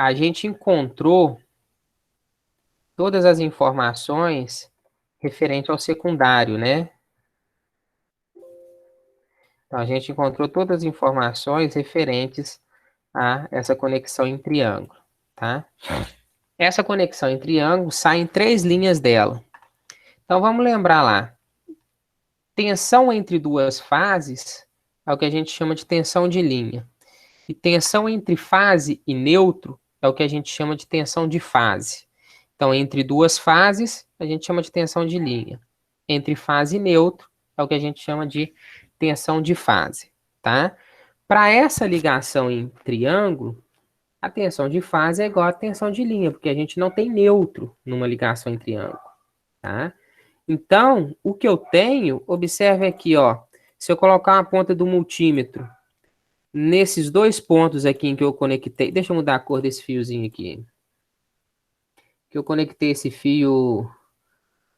a gente encontrou todas as informações referente ao secundário, né? Então, a gente encontrou todas as informações referentes a essa conexão em triângulo, tá? Essa conexão em triângulo sai em 3 linhas dela. Então, vamos lembrar lá. Tensão entre duas fases é o que a gente chama de tensão de linha. E tensão entre fase e neutro é o que a gente chama de tensão de fase. Então, entre duas fases, a gente chama de tensão de linha. Entre fase e neutro é o que a gente chama de tensão de fase, tá? Para essa ligação em triângulo, a tensão de fase é igual à tensão de linha, porque a gente não tem neutro numa ligação em triângulo, tá? Então, o que eu tenho, observe aqui, ó. Se eu colocar uma ponta do multímetro nesses 2 pontos aqui em que eu conectei, deixa eu mudar a cor desse fiozinho aqui. Que eu conectei esse fio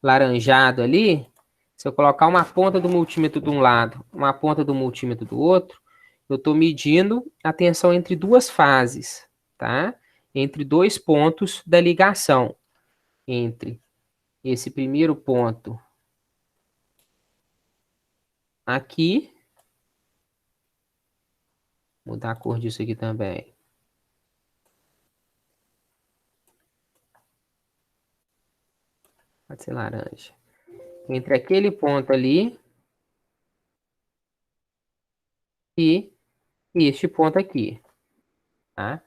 laranjado ali. Se eu colocar uma ponta do multímetro de um lado, uma ponta do multímetro do outro, eu estou medindo a tensão entre 2 fases, tá? Entre 2 pontos da ligação. Entre esse primeiro ponto aqui. Mudar a cor disso aqui também. Pode ser laranja. Entre aquele ponto ali e este ponto aqui, tá?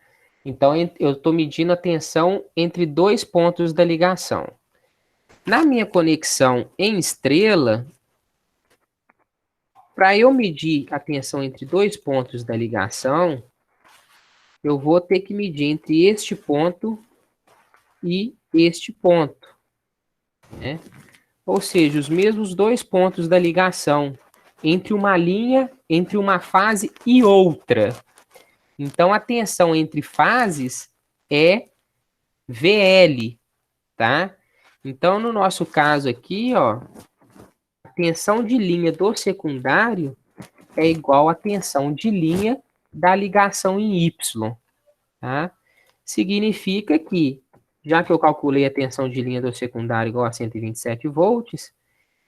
Então, eu estou medindo a tensão entre 2 pontos da ligação. Na minha conexão em estrela, para eu medir a tensão entre 2 pontos da ligação, eu vou ter que medir entre este ponto e este ponto, né? Ou seja, os mesmos 2 pontos da ligação entre uma linha, entre uma fase e outra. Então, a tensão entre fases é VL, tá? Então, no nosso caso aqui, ó, a tensão de linha do secundário é igual à tensão de linha da ligação em Y, tá? Significa que, já que eu calculei a tensão de linha do secundário igual a 127 volts,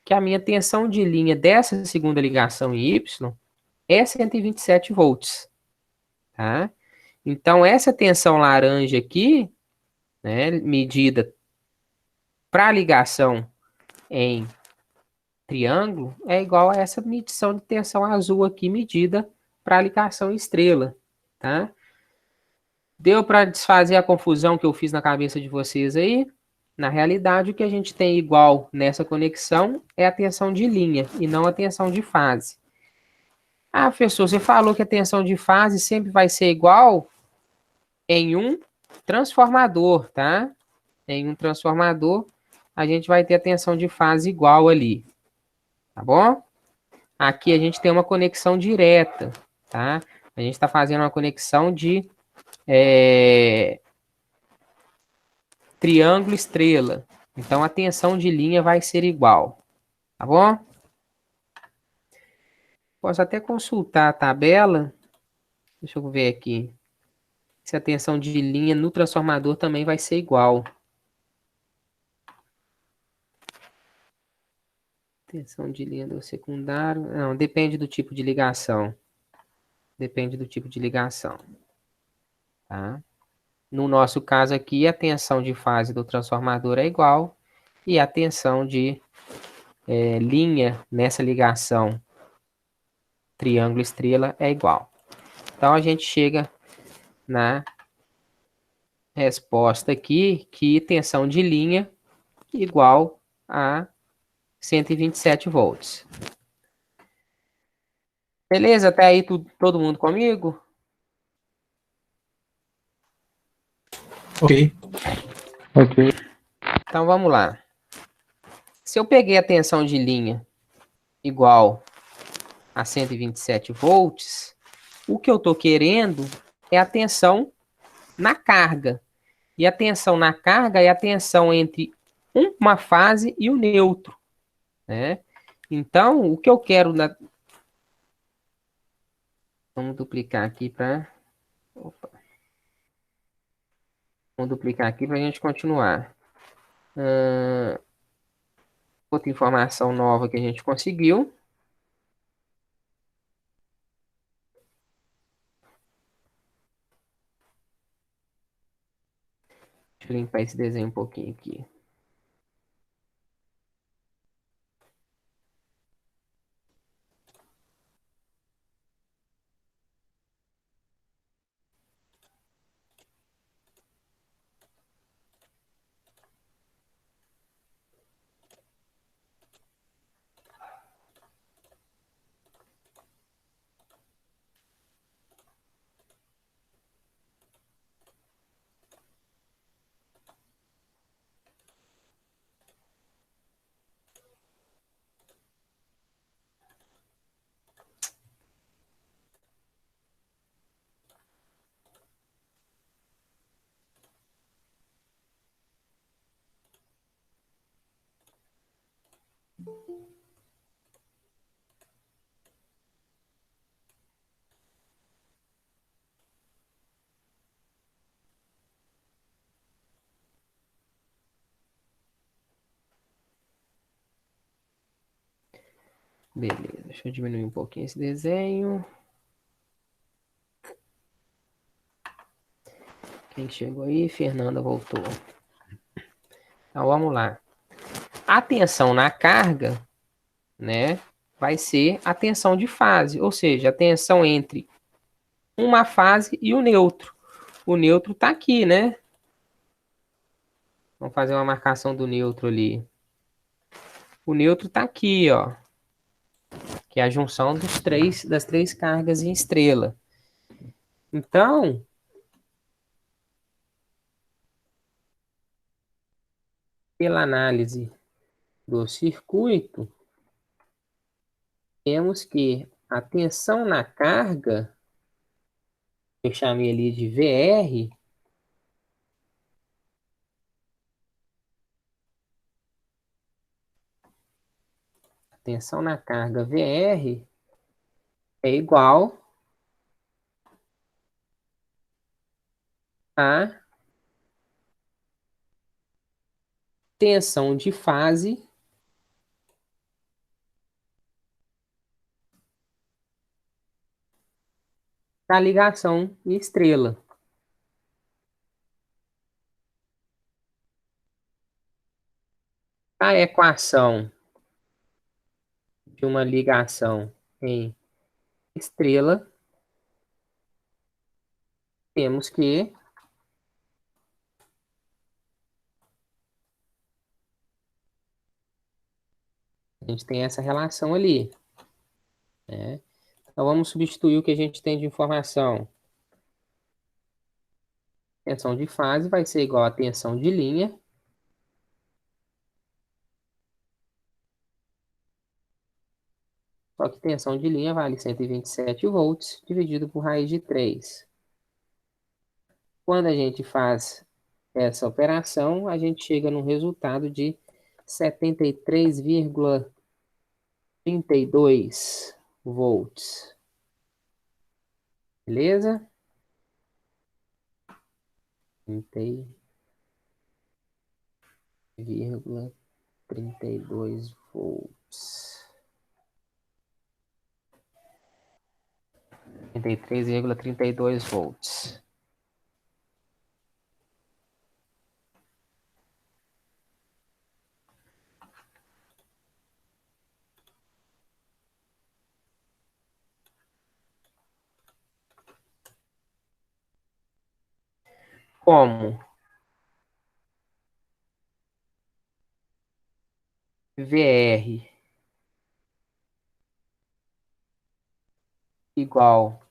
que a minha tensão de linha dessa segunda ligação em Y é 127 volts, tá? Então, essa tensão laranja aqui, né, medida para ligação em triângulo, é igual a essa medição de tensão azul aqui, medida para ligação em estrela, tá? Deu para desfazer a confusão que eu fiz na cabeça de vocês aí? Na realidade, o que a gente tem igual nessa conexão é a tensão de linha e não a tensão de fase. Ah, professor, você falou que a tensão de fase sempre vai ser igual em um transformador, tá? Em um transformador, a gente vai ter a tensão de fase igual ali, tá bom? Aqui a gente tem uma conexão direta, tá? A gente está fazendo uma conexão de triângulo estrela. Então a tensão de linha vai ser igual, tá bom? Posso até consultar a tabela. Deixa eu ver aqui. Se a tensão de linha no transformador também vai ser igual. Tensão de linha do secundário. Não, depende do tipo de ligação. Depende do tipo de ligação. Tá? No nosso caso aqui, a tensão de fase do transformador é igual. E a tensão de linha nessa ligação triângulo estrela é igual. Então a gente chega na resposta aqui que tensão de linha igual a 127 volts. Beleza? Até aí todo mundo comigo? Ok. Ok. Então vamos lá. Se eu peguei a tensão de linha igual a 127 volts, o que eu estou querendo é a tensão na carga. E a tensão na carga é a tensão entre uma fase e o neutro, né? Então, o que eu quero na... Vamos duplicar aqui para... Vamos duplicar aqui para a gente continuar. Outra informação nova que a gente conseguiu. Deixa eu limpar esse desenho um pouquinho aqui. Beleza, deixa eu diminuir um pouquinho esse desenho. Quem chegou aí? Fernanda voltou. Então vamos lá. A tensão na carga, né, vai ser a tensão de fase, ou seja, a tensão entre uma fase e o neutro. O neutro está aqui, né? Vamos fazer uma marcação do neutro ali. O neutro está aqui, ó, que é a junção das três cargas em estrela. Então, pela análise do circuito, temos que a tensão na carga, eu chamei ali de VR, a tensão na carga VR é igual a tensão de fase da ligação em estrela. A equação de uma ligação em estrela, temos que a gente tem essa relação ali, né? Então vamos substituir o que a gente tem de informação. Tensão de fase vai ser igual a tensão de linha. Só que tensão de linha vale 127 volts dividido por raiz de 3. Quando a gente faz essa operação, a gente chega num resultado de 73,32 volts. Beleza? 30,32 volts. 33,32 volts. Como VR igual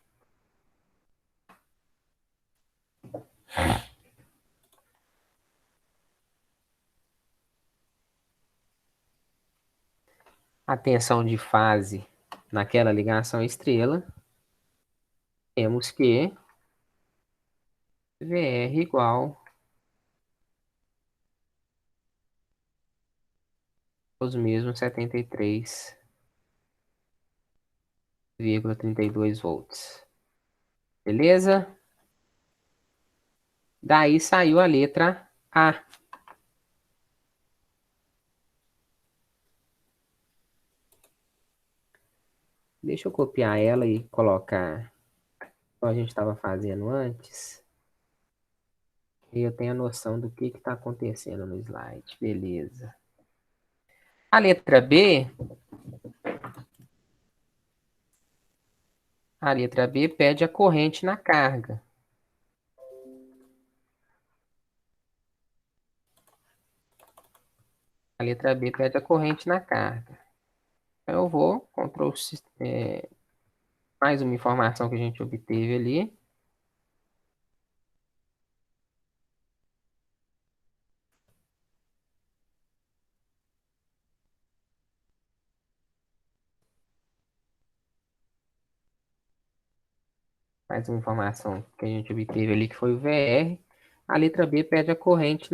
a tensão de fase naquela ligação estrela, temos que VR igual os mesmos 73,32 volts. Beleza? Daí saiu a letra A. Deixa eu copiar ela e colocar como a gente estava fazendo antes. E eu tenho a noção do que está acontecendo no slide. Beleza. A letra B pede a corrente na carga. A letra B pede a corrente na carga. Eu vou, mais uma informação que a gente obteve ali. Mais uma informação que a gente obteve ali, que foi o VR. A letra B pede a corrente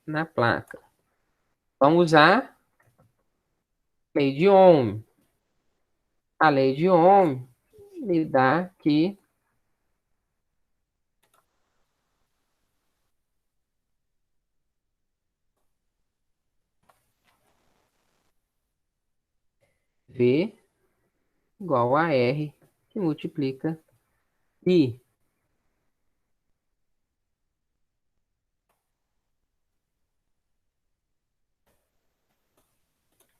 na placa. Vamos usar a lei de Ohm. A lei de Ohm me dá que V igual a R, que multiplica I.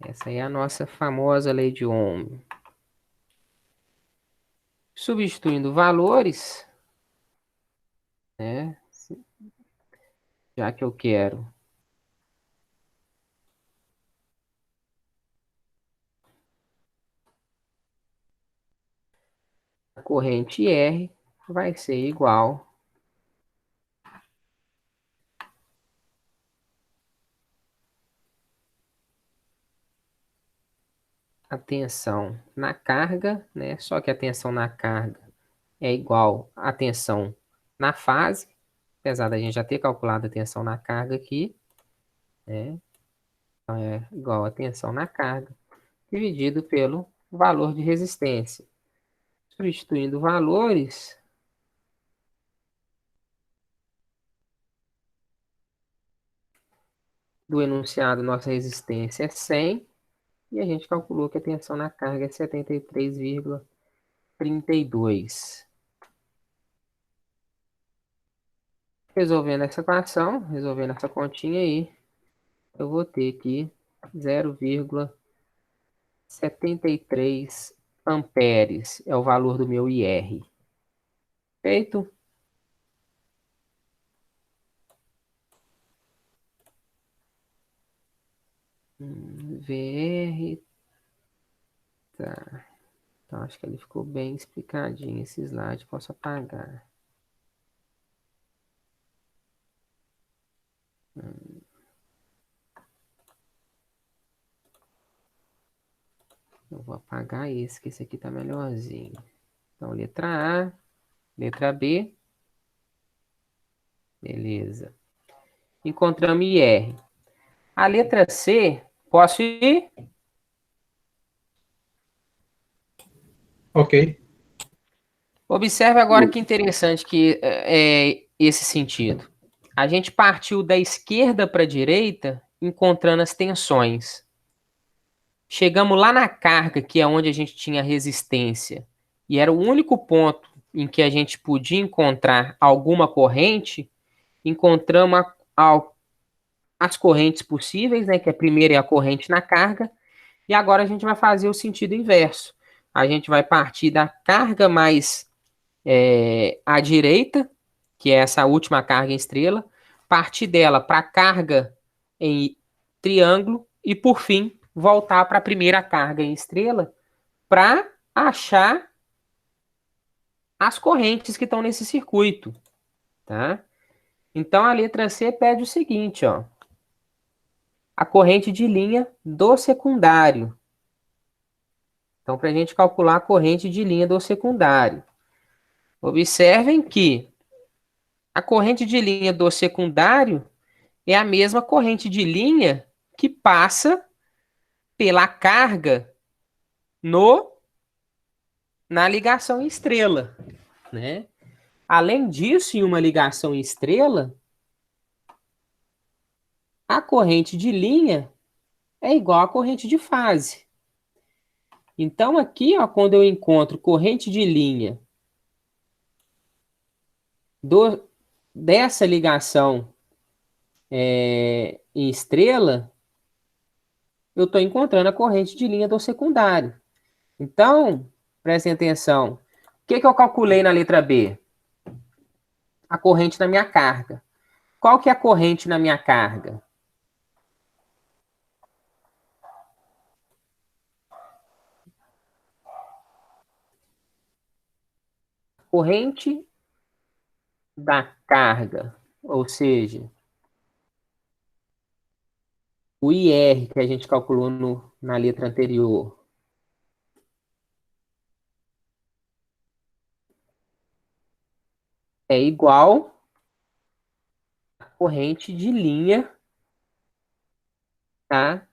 Essa é a nossa famosa lei de Ohm. Substituindo valores, né? Já que eu quero a corrente R, vai ser igual a tensão na carga, né? Só que a tensão na carga é igual à tensão na fase, apesar da gente já ter calculado a tensão na carga aqui, né? Então é igual a tensão na carga, dividido pelo valor de resistência. Substituindo valores, do enunciado, nossa resistência é 100, e a gente calculou que a tensão na carga é 73,32. Resolvendo essa equação, resolvendo essa continha aí, eu vou ter aqui 0,73 amperes, é o valor do meu IR. Feito? VR, tá. Então, acho que ele ficou bem explicadinho esse slide, posso apagar. Eu vou apagar esse, que esse aqui tá melhorzinho. Então, letra A, letra B, beleza. Encontramos IR. A letra C, posso ir? Ok. Observe agora que interessante que é esse sentido. A gente partiu da esquerda para a direita, encontrando as tensões. Chegamos lá na carga, que é onde a gente tinha resistência, e era o único ponto em que a gente podia encontrar alguma corrente. Encontramos as correntes possíveis, né? Que a primeira é a corrente na carga, e agora a gente vai fazer o sentido inverso. A gente vai partir da carga mais à direita, que é essa última carga em estrela, partir dela para a carga em triângulo e, por fim, voltar para a primeira carga em estrela para achar as correntes que estão nesse circuito, tá? Então, a letra C pede o seguinte, ó, a corrente de linha do secundário. Então, para a gente calcular a corrente de linha do secundário, observem que a corrente de linha do secundário é a mesma corrente de linha que passa pela carga no na ligação em estrela, né? Além disso, em uma ligação em estrela, a corrente de linha é igual à corrente de fase. Então, aqui, ó, quando eu encontro corrente de linha dessa ligação em estrela, eu estou encontrando a corrente de linha do secundário. Então, prestem atenção. O que que eu calculei na letra B? A corrente na minha carga. Qual que é a corrente na minha carga? Corrente da carga, ou seja, o IR que a gente calculou na letra anterior, é igual à corrente de linha, tá?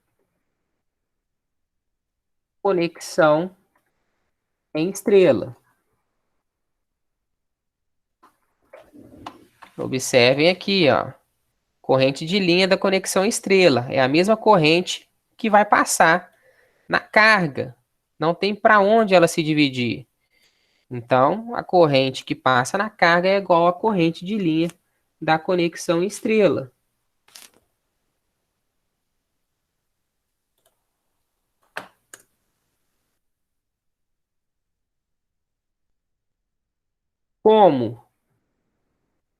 Conexão em estrela. Observem aqui, ó. Corrente de linha da conexão em estrela. É a mesma corrente que vai passar na carga. Não tem para onde ela se dividir. Então, a corrente que passa na carga é igual à corrente de linha da conexão em estrela. Como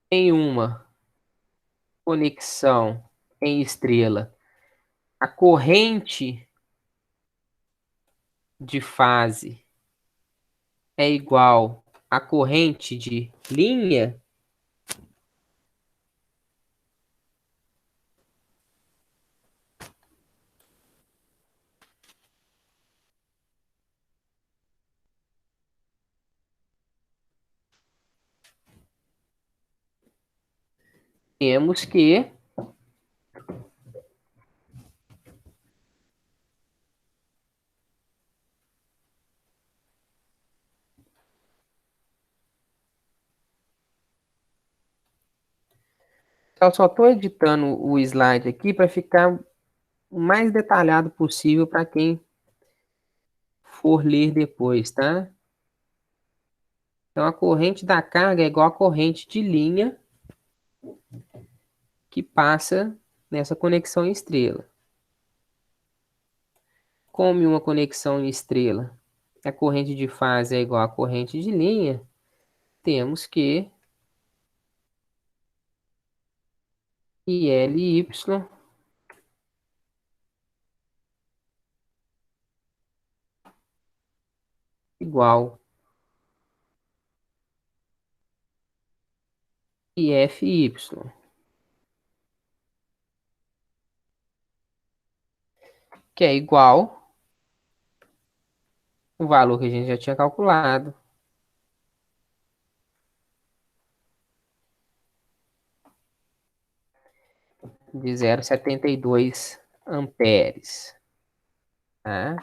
em uma conexão em estrela, a corrente de fase é igual à corrente de linha, temos que eu só estou editando o slide aqui para ficar o mais detalhado possível para quem for ler depois, tá? Então, a corrente da carga é igual à corrente de linha que passa nessa conexão em estrela. Como em uma conexão em estrela, a corrente de fase é igual à corrente de linha, temos que ILY igual IFY, que é igual o valor que a gente já tinha calculado, de 0,72 amperes. Tá?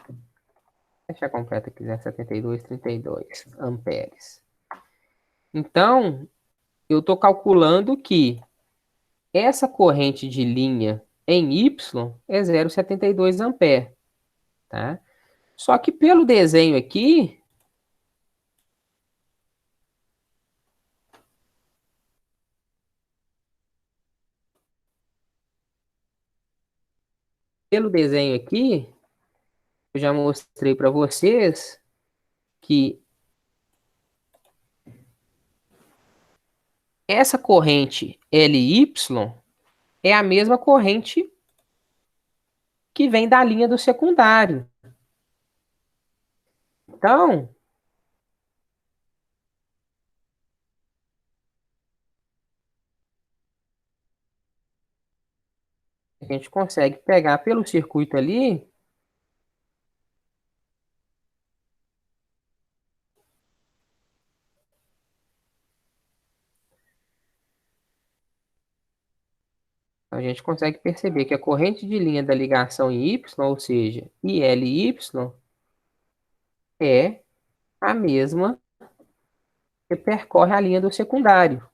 Deixa eu completar aqui, 0,7232 amperes. Então, eu estou calculando que essa corrente de linha em Y é 0,72 ampere, tá? Só que pelo desenho aqui, eu já mostrei para vocês que essa corrente LY é a mesma corrente que vem da linha do secundário. Então, a gente consegue pegar pelo circuito ali, a gente consegue perceber que a corrente de linha da ligação em Y, ou seja, ILY, é a mesma que percorre a linha do secundário.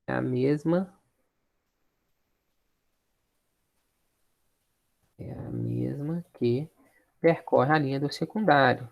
É a mesma. É a mesma que percorre a linha do secundário.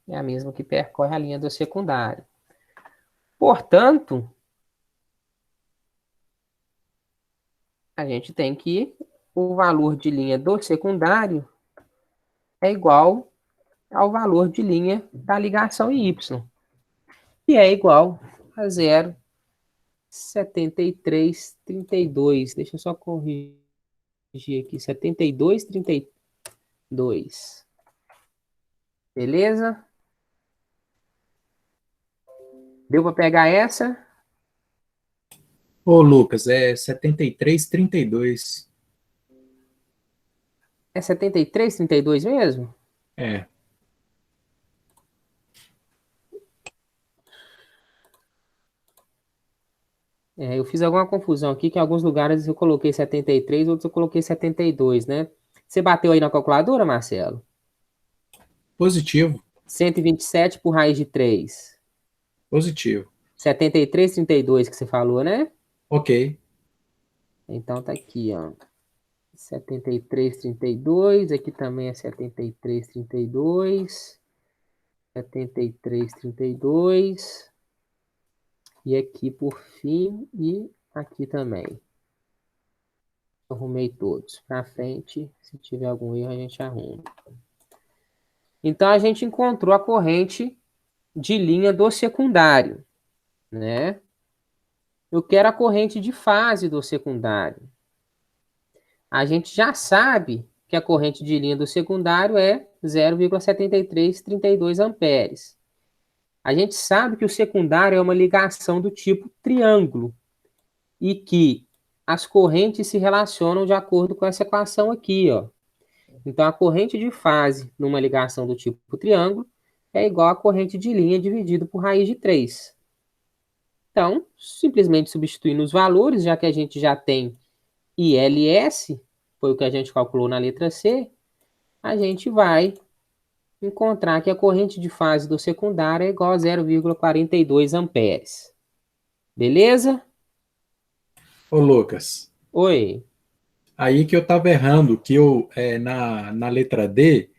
É a mesma que percorre a linha do secundário. Portanto, a gente tem que o valor de linha do secundário é igual ao valor de linha da ligação em Y, que é igual a 0,7332. Deixa eu só corrigir aqui, 72,32. Beleza? Deu para pegar essa? Ô, Lucas, é 73,32. É 73,32 mesmo? É, É, eu fiz alguma confusão aqui, que em alguns lugares eu coloquei 73, outros eu coloquei 72, né? Você bateu aí na calculadora, Marcelo? positivo, 127 por raiz de 3. positivo. 73,32 que você falou, né? Ok, Então tá aqui, ó. 73,32. Aqui também é 73,32. 73,32. E aqui por fim, e aqui também. Arrumei todos. Pra frente, se tiver algum erro, a gente arruma. Então, a gente encontrou a corrente de linha do secundário, né? Eu quero a corrente de fase do secundário. A gente já sabe que a corrente de linha do secundário é 0,7332 amperes. A gente sabe que o secundário é uma ligação do tipo triângulo e que as correntes se relacionam de acordo com essa equação aqui, ó. Então, a corrente de fase numa ligação do tipo triângulo é igual à corrente de linha dividido por raiz de 3. Então, simplesmente substituindo os valores, já que a gente já tem ILS, foi o que a gente calculou na letra C, a gente vai encontrar que a corrente de fase do secundário é igual a 0,42 amperes. Beleza? ô Lucas, Oi. aí que eu estava errando, que na letra D,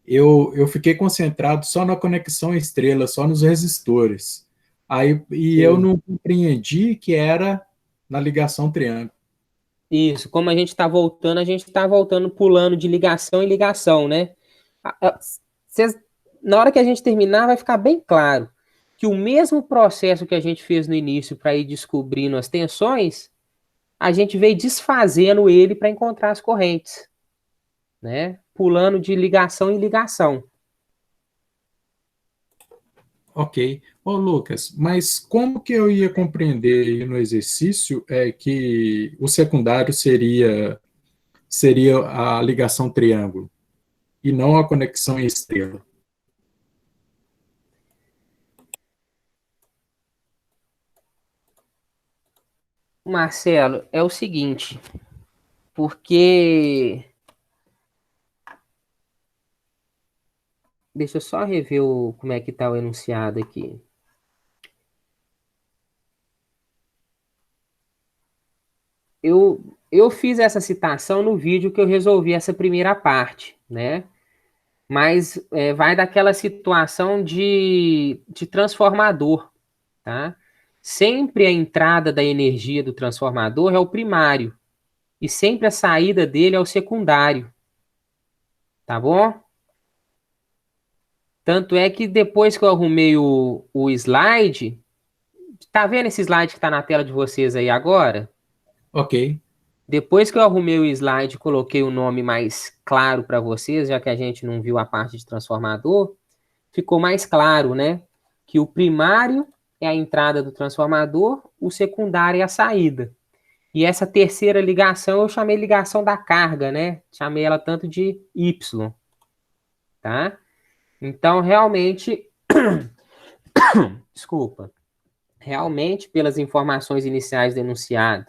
eu fiquei concentrado só na conexão estrela, só nos resistores. E eu Sim. não compreendi que era na ligação triângulo. Isso, como a gente está voltando, pulando de ligação em ligação, né? Cês- Na hora que a gente terminar, vai ficar bem claro que o mesmo processo que a gente fez no início para ir descobrindo as tensões, a gente veio desfazendo ele para encontrar as correntes, né? Pulando de ligação em ligação. Ok. Ô, Lucas, mas como que eu ia compreender aí no exercício que o secundário seria a ligação triângulo e não a conexão em estrela? Marcelo, é o seguinte, porque deixa eu só rever como é que está o enunciado aqui. Eu fiz essa citação no vídeo que eu resolvi essa primeira parte, né? Mas vai daquela situação de transformador, tá? Sempre a entrada da energia do transformador é o primário e sempre a saída dele é o secundário, tá bom? Tanto é que depois que eu arrumei o slide, tá vendo esse slide que tá na tela de vocês aí agora? Ok. Depois que eu arrumei o slide, coloquei o nome mais claro para vocês, já que a gente não viu a parte de transformador, ficou mais claro, né? Que o primário é a entrada do transformador, o secundário é a saída. E essa terceira ligação eu chamei ligação da carga, né? Chamei ela tanto de Y, tá? Então, realmente, desculpa, realmente, pelas informações iniciais do enunciado,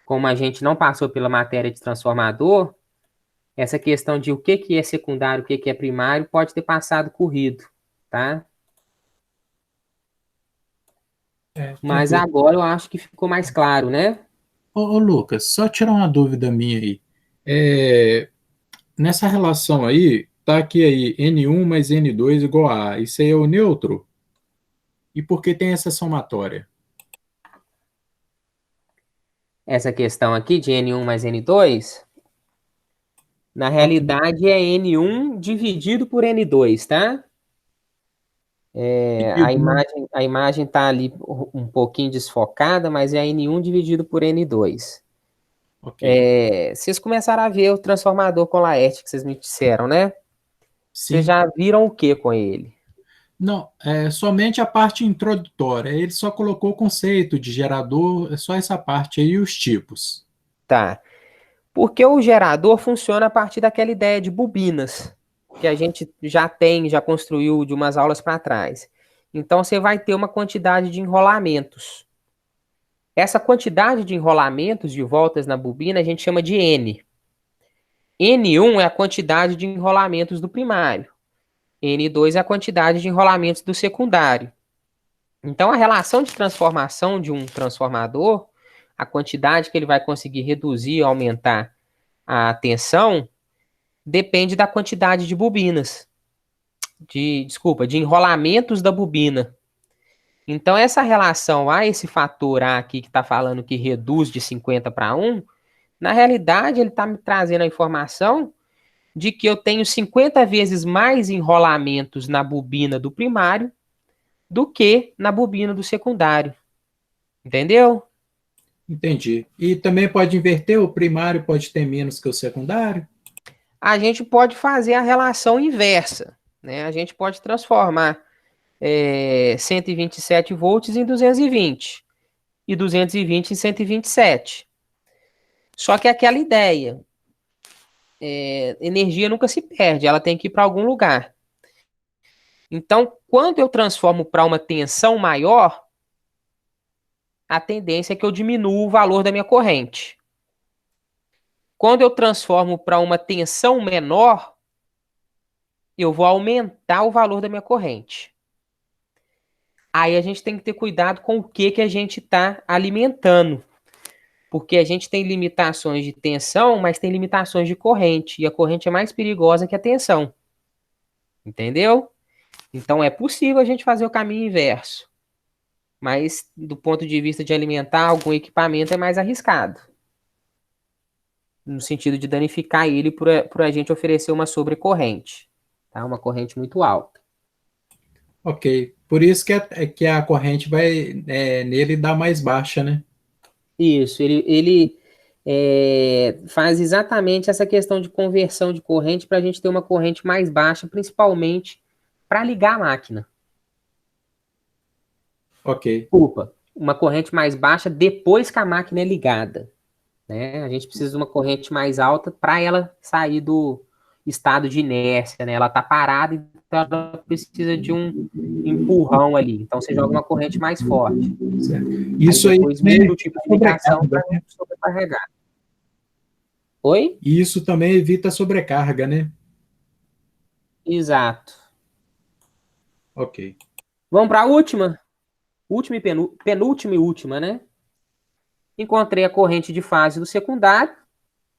como a gente não passou pela matéria de transformador, essa questão de o que é secundário, o que é primário, pode ter passado corrido, tá? Mas Tranquilo. agora eu acho que ficou mais claro, né? Ô, Lucas, só tirar uma dúvida minha aí. É, nessa relação aí, tá aqui aí N1 mais N2 igual a A. Isso aí é o neutro? E por que tem essa somatória? Essa questão aqui de N1 mais N2, na Ok. realidade é N1 dividido por N2, tá? Sentido, né? A imagem tá ali um pouquinho desfocada, mas é N1 dividido por N2. Ok. Vocês começaram a ver o transformador com Laerte que vocês me disseram, né? Vocês Sim. já viram o que com ele? Não, é somente a parte introdutória. Ele só colocou o conceito de gerador, é só essa parte aí e os tipos. Tá. Porque o gerador funciona a partir daquela ideia de bobinas, que a gente já tem, já construiu de umas aulas para trás. Então você vai ter uma quantidade de enrolamentos. Essa quantidade de enrolamentos de voltas na bobina a gente chama de N. N1 é a quantidade de enrolamentos do primário. N2 é a quantidade de enrolamentos do secundário. Então a relação de transformação de um transformador, a quantidade que ele vai conseguir reduzir ou aumentar a tensão, depende da quantidade de bobinas, desculpa, de enrolamentos da bobina. Então, essa relação a esse fator A aqui que está falando que reduz de 50 para 1, na realidade, ele está me trazendo a informação de que eu tenho 50 vezes mais enrolamentos na bobina do primário do que na bobina do secundário. Entendeu? Entendi. E também pode inverter, o primário pode ter menos que o secundário? A gente pode fazer a relação inversa, né? A gente pode transformar 127 volts em 220 e 220 em 127. Só que é aquela ideia, energia nunca se perde, ela tem que ir para algum lugar. Então, quando eu transformo para uma tensão maior, a tendência é que eu diminua o valor da minha corrente. Quando eu transformo para uma tensão menor, eu vou aumentar o valor da minha corrente. Aí a gente tem que ter cuidado com o que a gente está alimentando. Porque a gente tem limitações de tensão, mas tem limitações de corrente. E a corrente é mais perigosa que a tensão. Entendeu? Então é possível a gente fazer o caminho inverso. Mas do ponto de vista de alimentar algum equipamento é mais arriscado. No sentido de danificar ele por a gente oferecer uma sobrecorrente. Tá? Uma corrente muito alta. Ok. Por isso que a corrente vai nele dar mais baixa, né? Isso, ele faz exatamente essa questão de conversão de corrente para a gente ter uma corrente mais baixa, principalmente para ligar a máquina. Ok. Desculpa, uma corrente mais baixa depois que a máquina é ligada. Né? A gente precisa de uma corrente mais alta para ela sair do estado de inércia, né? Ela está parada, então ela precisa de um empurrão ali. Então você joga uma corrente mais forte. Certo. Aí Isso aí depois também muda o evita tipo de ligação sobrecarga, para não né? sobrecarregar. Oi? E isso também evita sobrecarga, né? Exato. Ok. Vamos para a última? Última e penúltima e última, né? Encontrei a corrente de fase do secundário.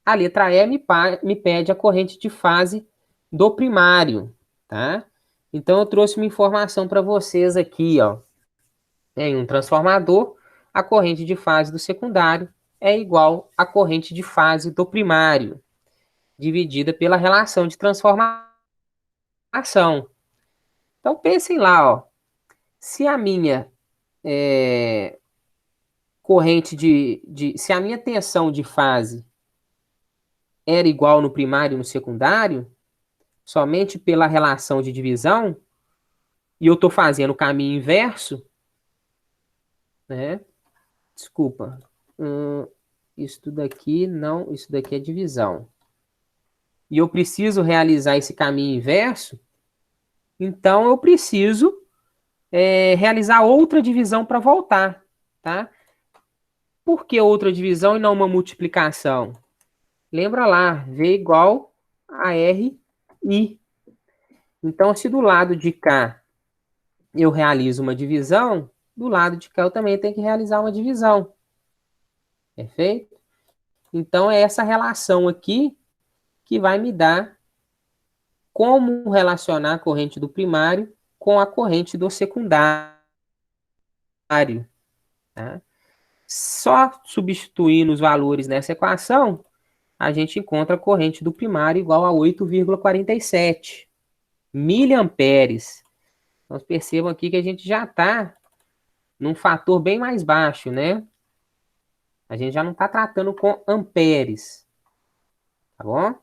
A letra E me pede a corrente de fase do primário, tá? Então eu trouxe uma informação para vocês aqui, ó. Em um transformador, a corrente de fase do secundário é igual à corrente de fase do primário, dividida pela relação de transformação. Então, pensem lá, ó. Se a minha corrente se a minha tensão de fase era igual no primário e no secundário, somente pela relação de divisão, e eu estou fazendo o caminho inverso, né? Desculpa. Isso daqui não, isso daqui é divisão. E eu preciso realizar esse caminho inverso, então eu preciso realizar outra divisão para voltar, tá? Por que outra divisão e não uma multiplicação? Lembra lá, V igual a RI. Então, se do lado de cá eu realizo uma divisão, do lado de cá eu também tenho que realizar uma divisão. Perfeito? Então, é essa relação aqui que vai me dar como relacionar a corrente do primário com a corrente do secundário. Tá? Só substituindo os valores nessa equação, a gente encontra a corrente do primário igual a 8,47 miliamperes. Então, percebam aqui que a gente já está num fator bem mais baixo, né? A gente já não está tratando com amperes. Tá bom?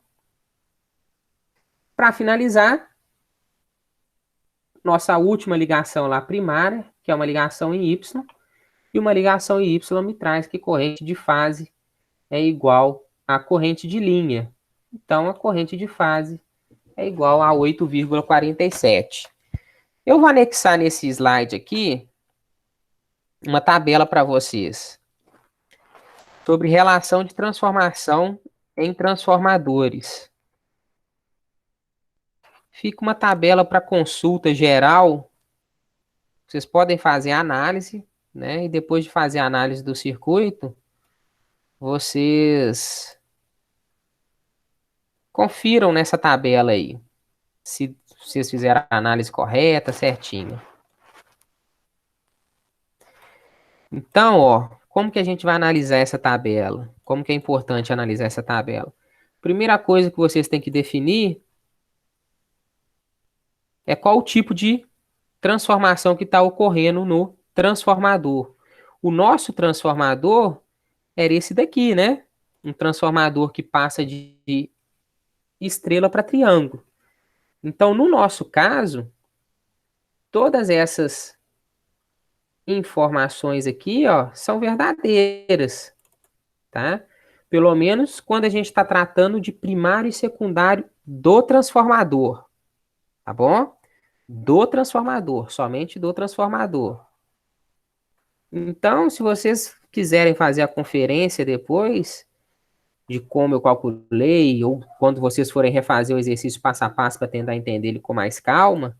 Para finalizar, nossa última ligação lá primária, que é uma ligação em Y, e uma ligação em Y me traz que corrente de fase é igual à corrente de linha. Então, a corrente de fase é igual a 8,47. Eu vou anexar nesse slide aqui uma tabela para vocês sobre relação de transformação em transformadores. Fica uma tabela para consulta geral. Vocês podem fazer a análise, né? E depois de fazer a análise do circuito, vocês confiram nessa tabela aí, se vocês fizeram a análise correta, certinho. Então, ó, como que a gente vai analisar essa tabela? Como que é importante analisar essa tabela? Primeira coisa que vocês têm que definir é qual o tipo de transformação que está ocorrendo no transformador. O nosso transformador era esse daqui, né? Um transformador que passa de estrela para triângulo. Então, no nosso caso, todas essas informações aqui, ó, são verdadeiras, tá? Pelo menos quando a gente está tratando de primário e secundário do transformador, tá bom? Do transformador, somente do transformador. Então, se vocês quiserem fazer a conferência depois de como eu calculei, ou quando vocês forem refazer o exercício passo a passo para tentar entender ele com mais calma,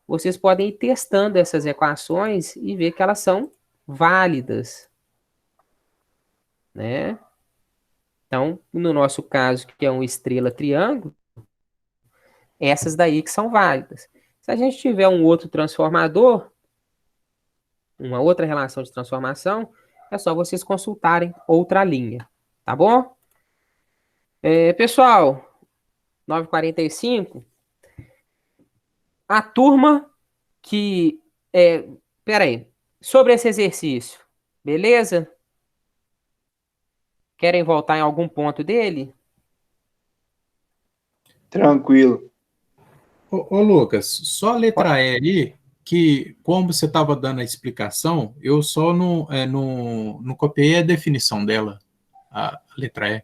vocês podem ir testando essas equações e ver que elas são válidas, né? Então, no nosso caso, que é uma estrela triângulo, essas daí que são válidas. Se a gente tiver um outro transformador, uma outra relação de transformação, é só vocês consultarem outra linha, tá bom? Pessoal, 9h45, a turma que... peraí, sobre esse exercício, beleza? Querem voltar em algum ponto dele? Tranquilo. Ô, Lucas, só a letra E aí, que como você estava dando a explicação, eu só não copiei a definição dela, a letra E.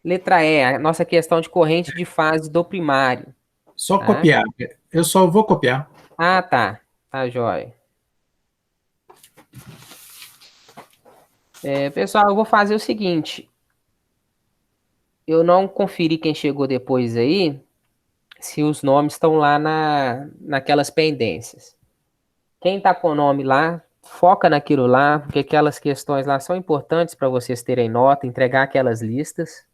Letra E, a nossa questão de corrente de fase do primário. Só Tá? copiar. Eu só vou copiar. Ah, tá. Tá, jóia. Pessoal, eu vou fazer o seguinte. Eu não conferi quem chegou depois aí, se os nomes estão lá naquelas pendências. Quem está com o nome lá, foca naquilo lá, porque aquelas questões lá são importantes para vocês terem nota, entregar aquelas listas.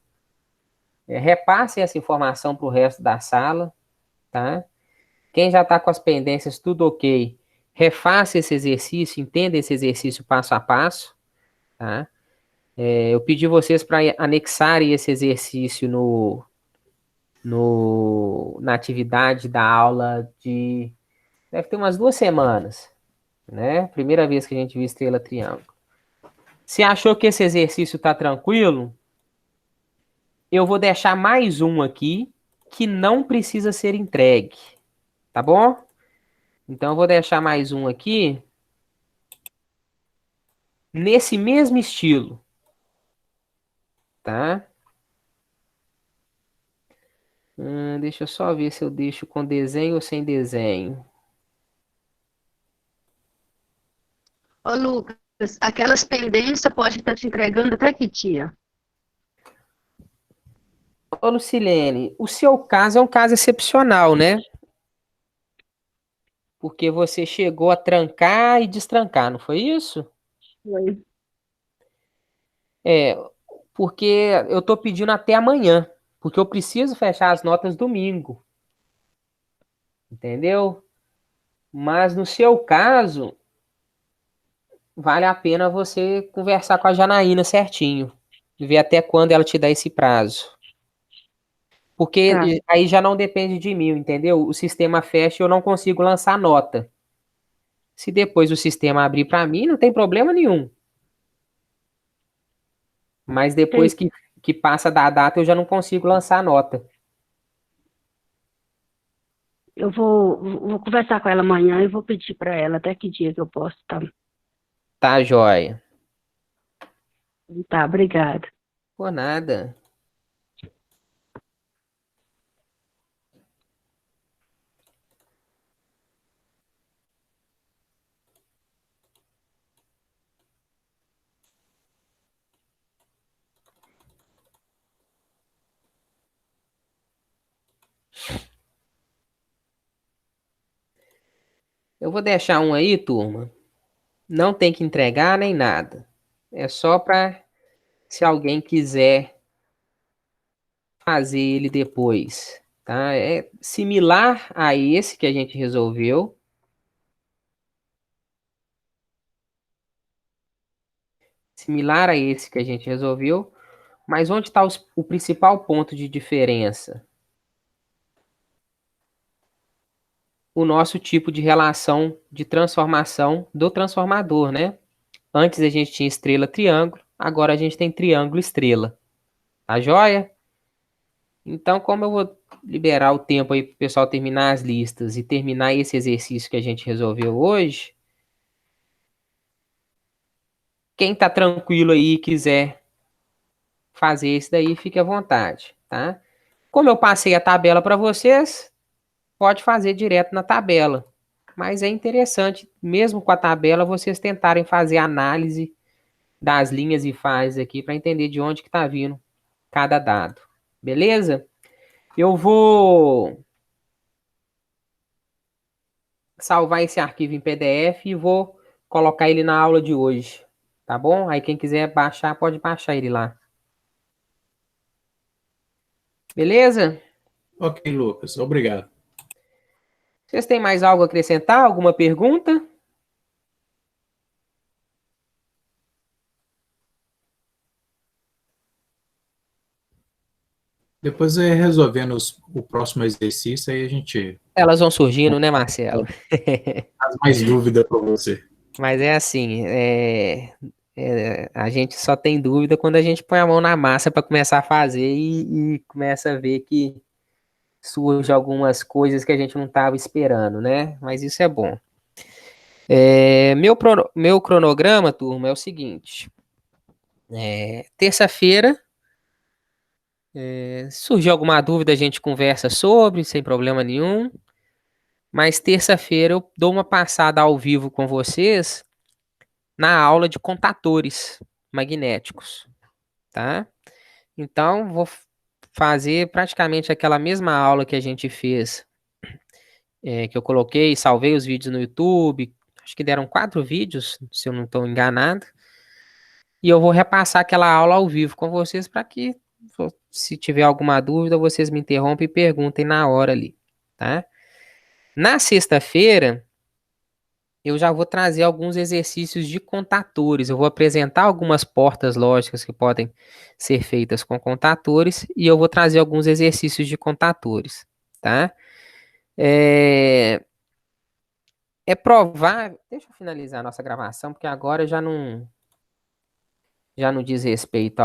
Repassem essa informação para o resto da sala, tá? Quem já está com as pendências tudo ok, refaça esse exercício, entenda esse exercício passo a passo, tá? Eu pedi vocês para anexarem esse exercício na atividade da aula de... Deve ter umas 2 semanas, né? Primeira vez que a gente viu estrela triângulo. Se achou que esse exercício tá tranquilo, eu vou deixar mais um aqui que não precisa ser entregue, tá bom? Então eu vou deixar mais um aqui nesse mesmo estilo, tá? Deixa eu só ver se eu deixo com desenho ou sem desenho. Ô, Lucas, aquelas pendências pode estar te entregando até que dia? Ô, Lucilene, o seu caso é um caso excepcional, né? Porque você chegou a trancar e destrancar, não foi isso? Foi. É, porque eu tô pedindo até amanhã, porque eu preciso fechar as notas domingo, entendeu? Mas no seu caso, vale a pena você conversar com a Janaína certinho, ver até quando ela te dá esse prazo. Tá. Porque aí já não depende de mim, entendeu? O sistema fecha e eu não consigo lançar nota. Se depois o sistema abrir para mim, não tem problema nenhum. Mas depois que passa da data, eu já não consigo lançar nota. Eu vou conversar com ela amanhã e vou pedir para ela até que dia que eu posso, tá? Tá, joia. Tá, obrigada. Por nada. Eu vou deixar um aí, turma. Não tem que entregar nem nada. É só para se alguém quiser fazer ele depois, tá? É similar a esse que a gente resolveu. Similar a esse que a gente resolveu. Mas onde está o principal ponto de diferença? O nosso tipo de relação de transformação do transformador, né? Antes a gente tinha estrela triângulo, agora a gente tem triângulo estrela. Tá joia? Então, como eu vou liberar o tempo aí para o pessoal terminar as listas e terminar esse exercício que a gente resolveu hoje, quem tá tranquilo aí e quiser fazer esse daí, fique à vontade, tá? Como eu passei a tabela para vocês, pode fazer direto na tabela. Mas é interessante, mesmo com a tabela, vocês tentarem fazer análise das linhas e fases aqui para entender de onde que está vindo cada dado. Beleza? Eu vou salvar esse arquivo em PDF e vou colocar ele na aula de hoje. Tá bom? Aí quem quiser baixar, pode baixar ele lá. Beleza? Ok, Lucas, obrigado. Vocês têm mais algo a acrescentar? Alguma pergunta? Depois resolvendo o próximo exercício, aí a gente Elas vão surgindo, né, Marcelo? faz mais dúvida para você. Mas é assim, a gente só tem dúvida quando a gente põe a mão na massa para começar a fazer e começa a ver que surge algumas coisas que a gente não estava esperando, né? Mas isso é bom. Meu cronograma, turma, é o seguinte. Terça-feira, surgiu alguma dúvida, a gente conversa sobre, sem problema nenhum. Mas terça-feira eu dou uma passada ao vivo com vocês na aula de contatores magnéticos, tá? Então, vou fazer praticamente aquela mesma aula que a gente fez, que eu coloquei, salvei os vídeos no YouTube, acho que deram 4 vídeos, se eu não estou enganado, e eu vou repassar aquela aula ao vivo com vocês para que, se tiver alguma dúvida, vocês me interrompem e perguntem na hora ali, tá? Na sexta-feira, eu já vou trazer alguns exercícios de contatores. Eu vou apresentar algumas portas lógicas que podem ser feitas com contatores e eu vou trazer alguns exercícios de contatores, tá? É provável. Deixa eu finalizar a nossa gravação, porque agora já não diz respeito